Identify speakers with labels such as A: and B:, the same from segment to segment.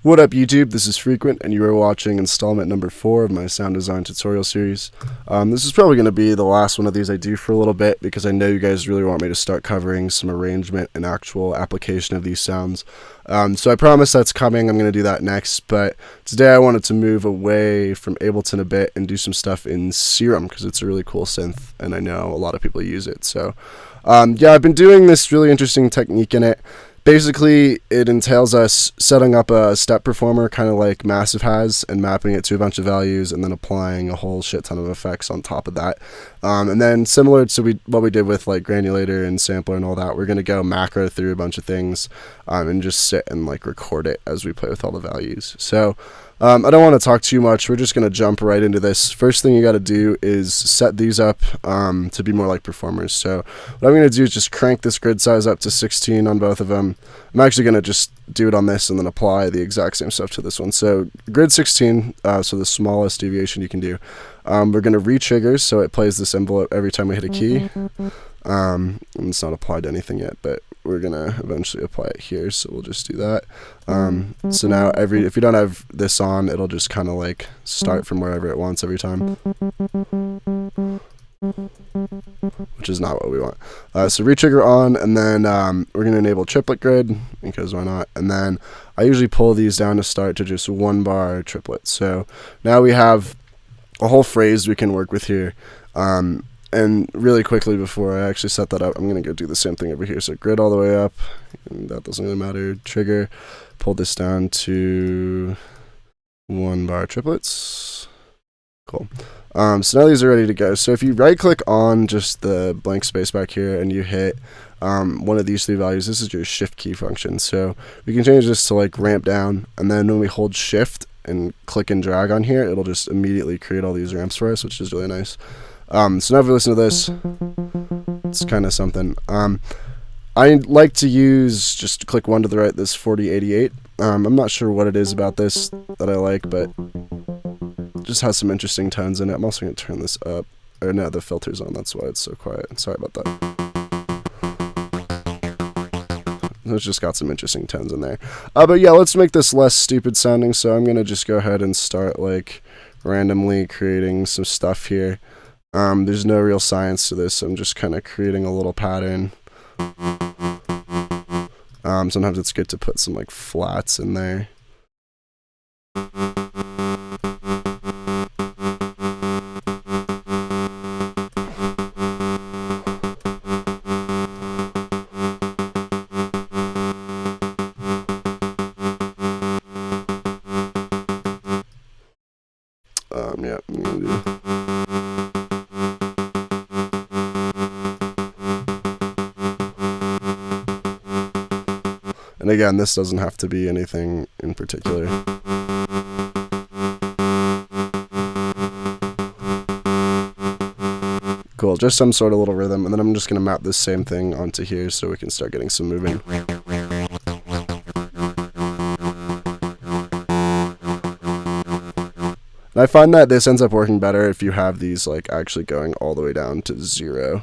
A: What up YouTube, this is Frequent and you are watching installment number 4 of my sound design tutorial series. This is probably going to be the last one of these I do for a little bit because I know you guys really want me to start covering some arrangement and actual application of these sounds. So I promise that's coming, I'm going to do that next, but today I wanted to move away from Ableton a bit and do some stuff in Serum because it's a really cool synth and I know a lot of people use it. So yeah, I've been doing this really interesting technique in it. Basically, it entails us setting up a step performer, kind of like Massive has, and mapping it to a bunch of values, and then applying a whole shit ton of effects on top of that. And then, similar to what we did with like Granulator and Sampler and all that, we're going to go macro through a bunch of things and just sit and like record it as we play with all the values. So, I don't want to talk too much. We're just going to jump right into this. First thing you got to do is set these up to be more like performers. So what I'm going to do is just crank this grid size up to 16 on both of them. I'm actually going to just do it on this and then apply the exact same stuff to this one. So grid 16, so the smallest deviation you can do. We're going to re-trigger, so it plays this envelope every time we hit a key. And it's not applied to anything yet, but we're gonna eventually apply it here, so we'll just do that. So now if you don't have this on, it'll just kind of like start from wherever it wants every time, which is not what we want. So re-trigger on, and then we're gonna enable triplet grid because why not? And then I usually pull these down to start to just 1 bar triplet. So now we have a whole phrase we can work with here. And really quickly before I actually set that up, I'm going to go do the same thing over here. So grid all the way up, and that doesn't really matter. Trigger, pull this down to 1 bar triplets. Cool. So now these are ready to go. So if you right click on just the blank space back here and you hit one of these 3 values, this is your shift key function. So we can change this to like ramp down, and then when we hold shift and click and drag on here, it'll just immediately create all these ramps for us, which is really nice. So now if we listen to this, it's kind of something. I like to use, just click 1 to the right, this 4088. I'm not sure what it is about this that I like, but it just has some interesting tones in it. I'm also going to turn this up. Or no, the filter's on, that's why it's so quiet. Sorry about that. It's just got some interesting tones in there. But yeah, let's make this less stupid sounding, so I'm going to just go ahead and start like randomly creating some stuff here. There's no real science to this, so I'm just kind of creating a little pattern. Sometimes it's good to put some like flats in there. Yeah, I'm gonna do. And again, this doesn't have to be anything in particular. Cool, just some sort of little rhythm, and then I'm just going to map this same thing onto here so we can start getting some moving. And I find that this ends up working better if you have these like actually going all the way down to 0.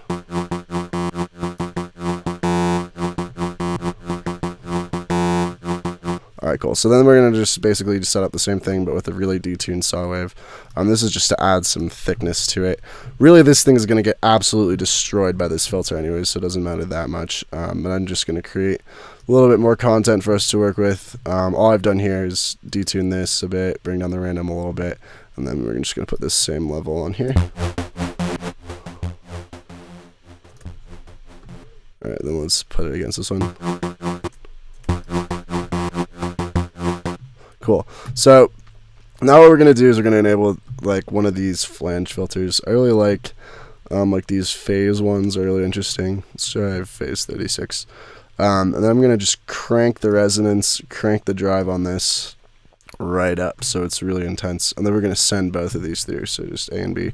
A: Alright, cool. So then we're going to just basically set up the same thing, but with a really detuned saw wave. This is just to add some thickness to it. Really, this thing is going to get absolutely destroyed by this filter anyways, so it doesn't matter that much. And I'm just going to create a little bit more content for us to work with. All I've done here is detune this a bit, bring down the random a little bit, and then we're just going to put this same level on here. Alright, then let's put it against this one. Cool. So now what we're going to do is we're going to enable like one of these flange filters. I really like these phase ones are really interesting. Let's try phase 36. And then I'm going to just crank the resonance, crank the drive on this right up so it's really intense. And then we're going to send both of these through, so just A and B.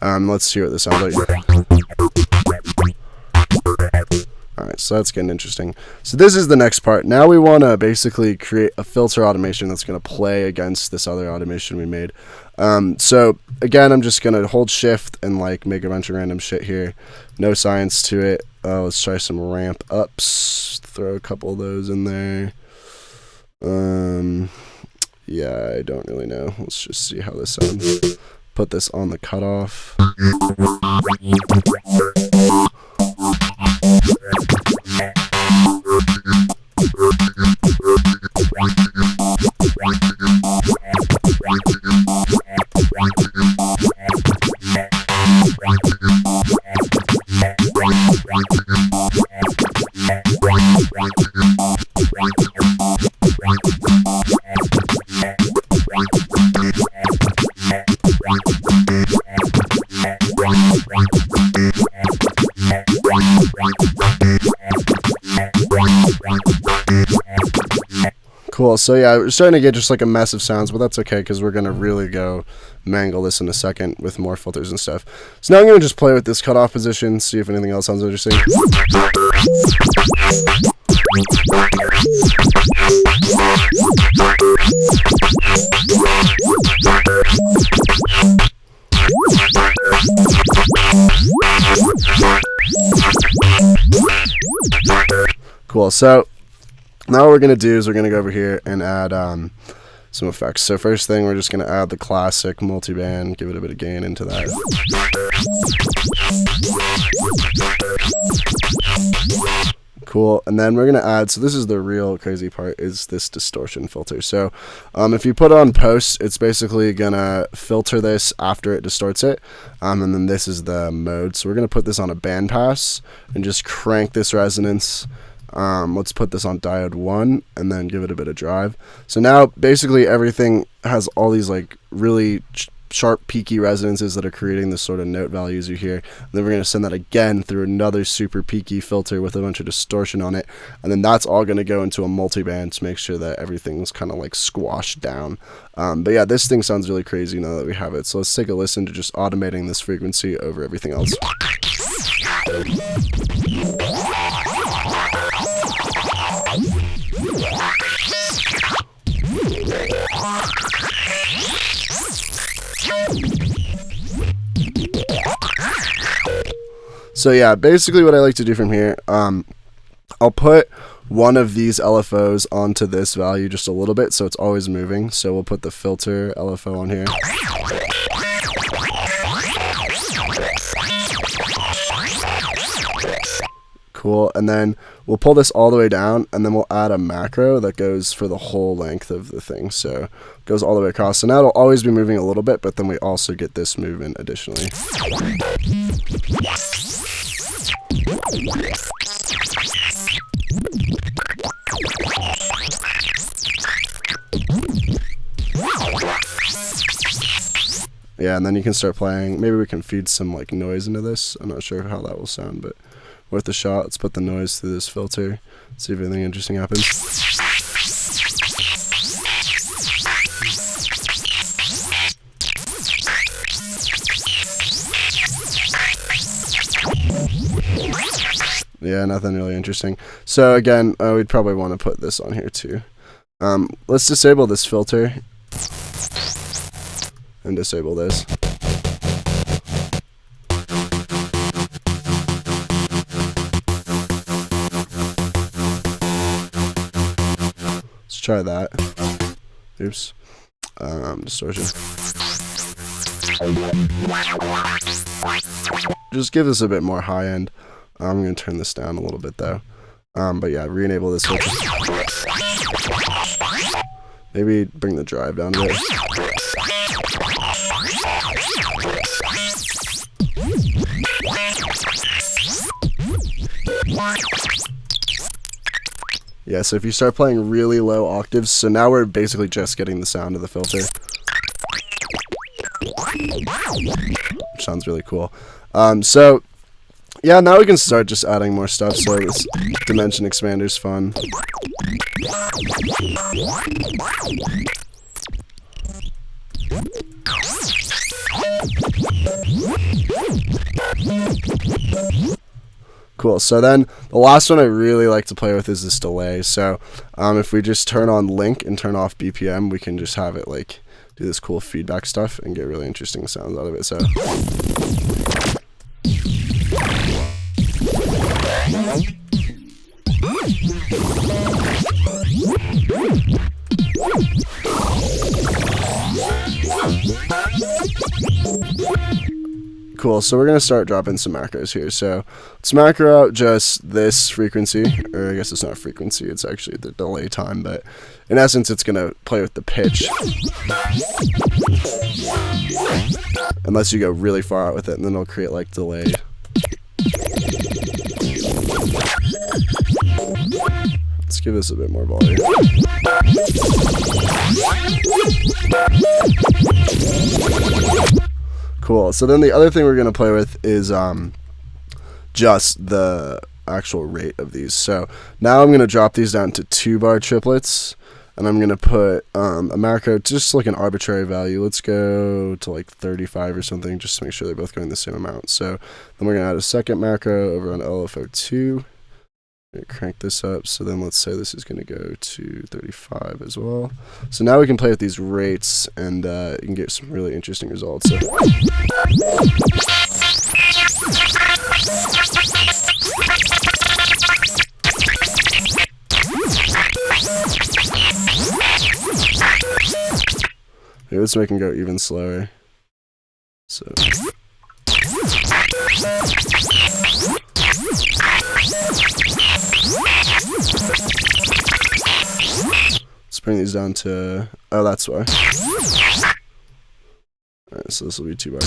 A: Let's hear what this sounds like. Alright, so that's getting interesting. So this is the next part. Now we want to basically create a filter automation that's going to play against this other automation we made. So again, I'm just going to hold shift and like make a bunch of random shit here. No science to it. Let's try some ramp ups. Throw a couple of those in there. Yeah, I don't really know. Let's just see how this sounds. Put this on the cutoff. Cool, so yeah, we're starting to get just like a mess of sounds, but that's okay because we're going to really go mangle this in a second with more filters and stuff. So now I'm going to just play with this cutoff position, see if anything else sounds interesting. Cool, so now what we're going to do is we're going to go over here and add some effects. So first thing, we're just going to add the classic multiband, give it a bit of gain into that. Cool, and then we're going to add, so this is the real crazy part, is this distortion filter. So if you put it on post, it's basically going to filter this after it distorts it, and then this is the mode. So we're going to put this on a bandpass and just crank this resonance. Let's put this on diode 1 and then give it a bit of drive. So now basically everything has all these like really sharp peaky resonances that are creating this sort of note values you hear. And then we're going to send that again through another super peaky filter with a bunch of distortion on it, and then that's all going to go into a multiband to make sure that everything's kind of like squashed down. But yeah, this thing sounds really crazy now that we have it. So let's take a listen to just automating this frequency over everything else. So yeah, basically what I like to do from here, I'll put one of these LFOs onto this value just a little bit so it's always moving. So we'll put the filter LFO on here. Cool, and then we'll pull this all the way down, and then we'll add a macro that goes for the whole length of the thing. So it goes all the way across. So now it'll always be moving a little bit, but then we also get this movement additionally. Yeah, and then you can start playing. Maybe we can feed some like noise into this. I'm not sure how that will sound, but worth a shot. Let's put the noise through this filter, see if anything interesting happens. Yeah, nothing really interesting. So again, we'd probably want to put this on here too. Let's disable this filter and disable this. Let's try that. Oops. Distortion. Just give this a bit more high end. I'm going to turn this down a little bit though. But yeah, re-enable this filter. Maybe bring the drive down a bit. Yeah, so if you start playing really low octaves, so now we're basically just getting the sound of the filter, which sounds really cool. So yeah, now we can start just adding more stuff. So this dimension expander's fun. Cool, so then the last one I really like to play with is this delay. So if we just turn on link and turn off BPM, we can just have it like do this cool feedback stuff and get really interesting sounds out of it. So cool. So we're going to start dropping some macros here. So let's macro out just this frequency, or I guess it's not frequency, it's actually the delay time, but in essence, it's going to play with the pitch. Unless you go really far out with it, and then it'll create like delay. Let's give this a bit more volume. Cool. So then the other thing we're going to play with is just the actual rate of these. So now I'm going to drop these down to 2-bar triplets, and I'm going to put a macro, just like an arbitrary value. Let's go to like 35 or something, just to make sure they're both going the same amount. So then we're going to add a second macro over on LFO2. Crank this up. So then let's say this is going to go to 35 as well. So now we can play with these rates, and you can get some really interesting results. So here, let's make them go even slower. So let's bring these down to, oh, that's why. Alright, so this will be 2-bar.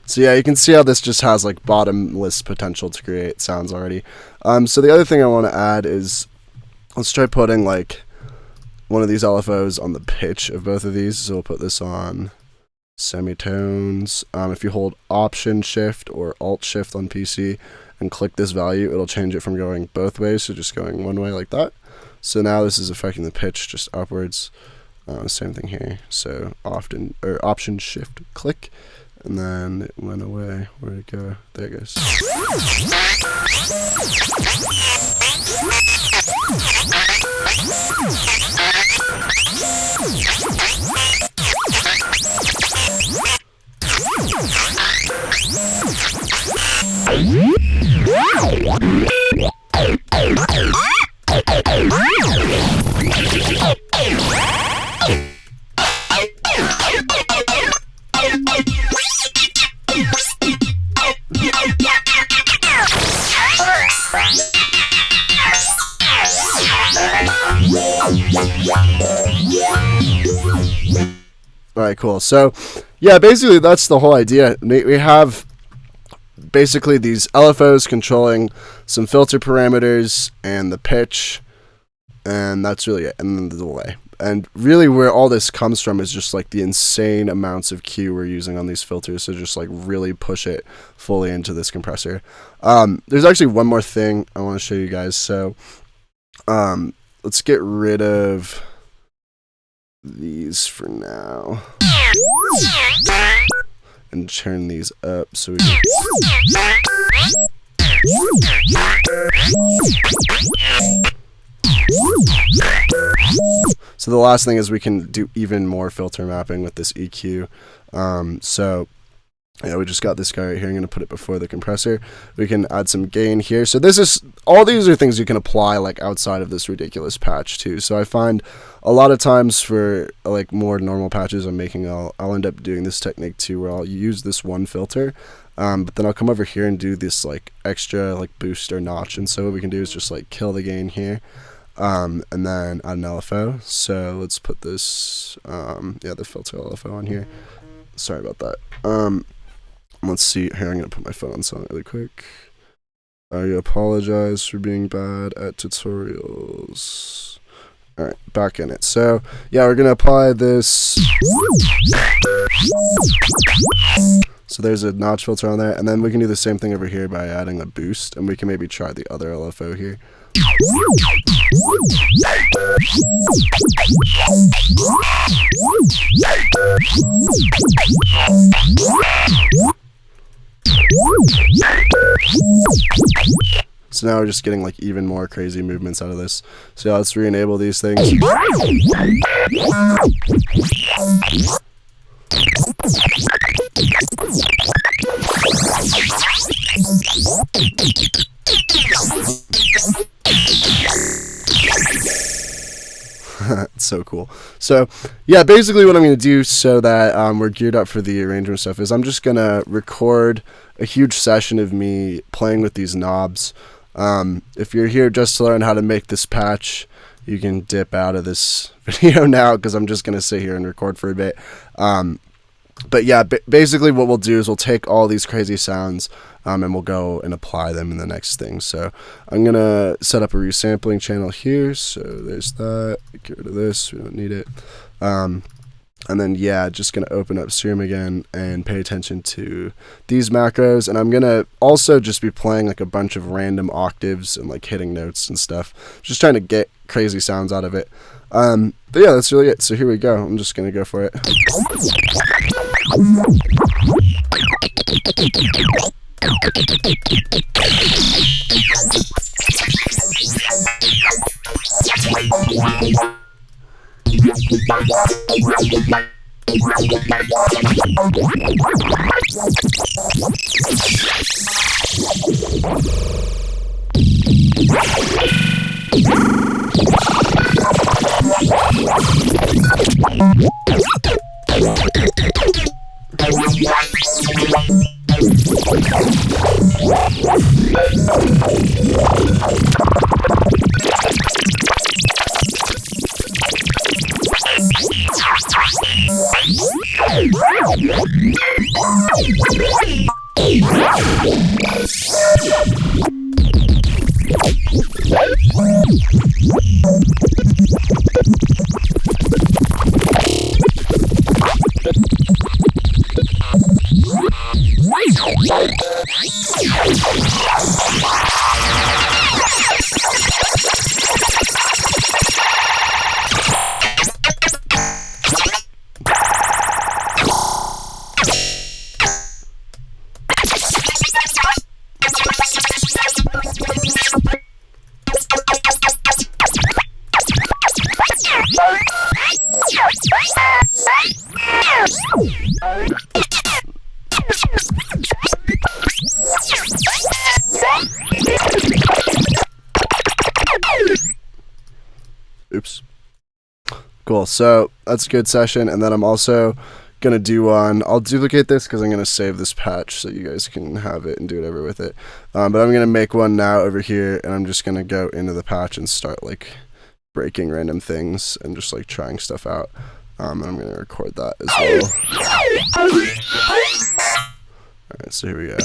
A: So yeah, you can see how this just has like bottomless potential to create sounds already. So the other thing I want to add is, let's try putting like one of these LFOs on the pitch of both of these. So we'll put this on semitones. If you hold Option Shift or Alt Shift on PC and click this value, it'll change it from going both ways, so just going one way like that. So now this is affecting the pitch just upwards. Same thing here. So Option Shift click, and then it went away. Where'd it go? There it goes. Alright, cool. So, yeah, basically that's the whole idea. We have basically these LFOs controlling some filter parameters and the pitch, and that's really it, and then the delay. And really where all this comes from is just like the insane amounts of Q we're using on these filters to just like really push it fully into this compressor. There's actually one more thing I want to show you guys. So let's get rid of these for now and turn these up so we can so the last thing is we can do even more filter mapping with this EQ. So yeah, we just got this guy right here. I'm going to put it before the compressor. We can add some gain here. So this is, all these are things you can apply like outside of this ridiculous patch too. So I find a lot of times for like more normal patches I'm making, I'll end up doing this technique too, where I'll use this one filter, but then I'll come over here and do this like extra like boost or notch. And so what we can do is just like kill the gain here, and then add an LFO. So let's put this, yeah, the filter LFO on here. Sorry about that. Let's see here. I'm gonna put my phone on silent really quick. I apologize for being bad at tutorials. All right, back in it. So yeah, we're gonna apply this. So there's a notch filter on there, and then we can do the same thing over here by adding a boost, and we can maybe try the other LFO here. So now we're just getting like even more crazy movements out of this. So yeah, let's re-enable these things. It's so cool. So yeah, basically what I'm going to do so that we're geared up for the arrangement stuff is I'm just going to record a huge session of me playing with these knobs. If you're here just to learn how to make this patch, you can dip out of this video now because I'm just going to sit here and record for a bit. But yeah, basically what we'll do is we'll take all these crazy sounds and we'll go and apply them in the next thing. So I'm going to set up a resampling channel here. So there's that. Get rid of this. We don't need it. And then, yeah, just going to open up Serum again and pay attention to these macros. And I'm going to also just be playing like a bunch of random octaves and like hitting notes and stuff. Just trying to get crazy sounds out of it. But yeah, that's really it. So here we go. I'm just going to go for it. Oops. Cool, so that's a good session, and then I'm also gonna do one. I'll duplicate this because I'm gonna save this patch so you guys can have it and do whatever with it. But I'm gonna make one now over here, and I'm just gonna go into the patch and start like breaking random things and just like trying stuff out. And I'm gonna record that as well. Alright, so here we go.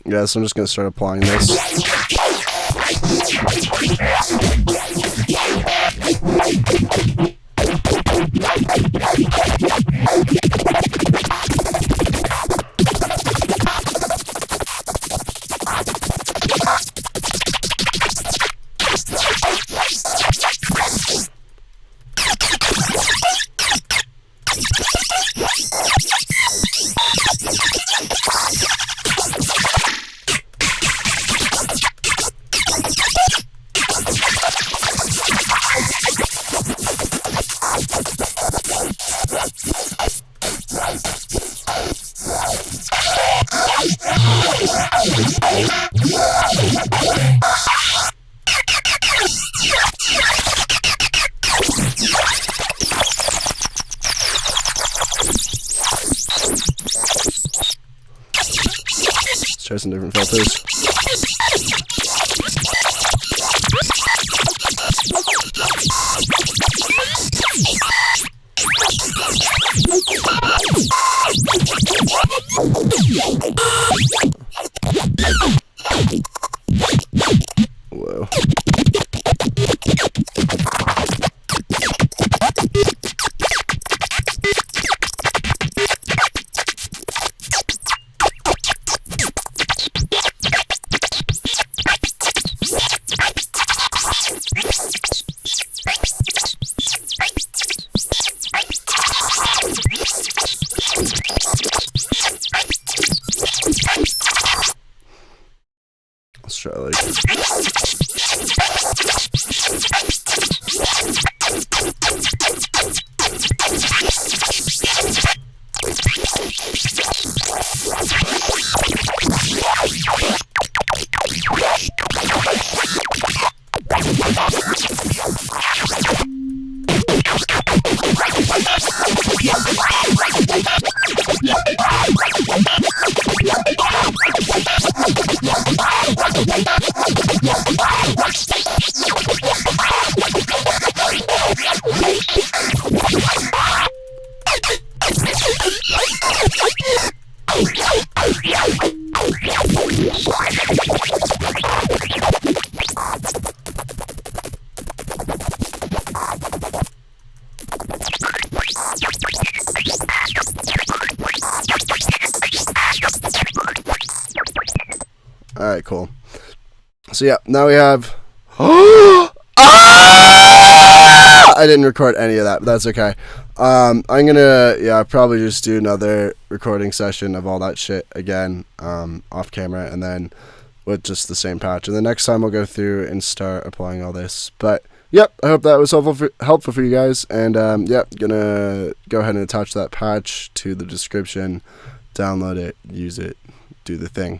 A: Yeah, so I'm just going to start applying this. Let's try some different filters. Whoa. Let's try like Alright, cool. So yeah, now we have I didn't record any of that, but that's okay. I'm gonna probably just do another recording session of all that shit again, off camera, and then with just the same patch. And the next time we'll go through and start applying all this. But yep, I hope that was helpful for you guys. And yep, gonna go ahead and attach that patch to the description, download it, use it, do the thing.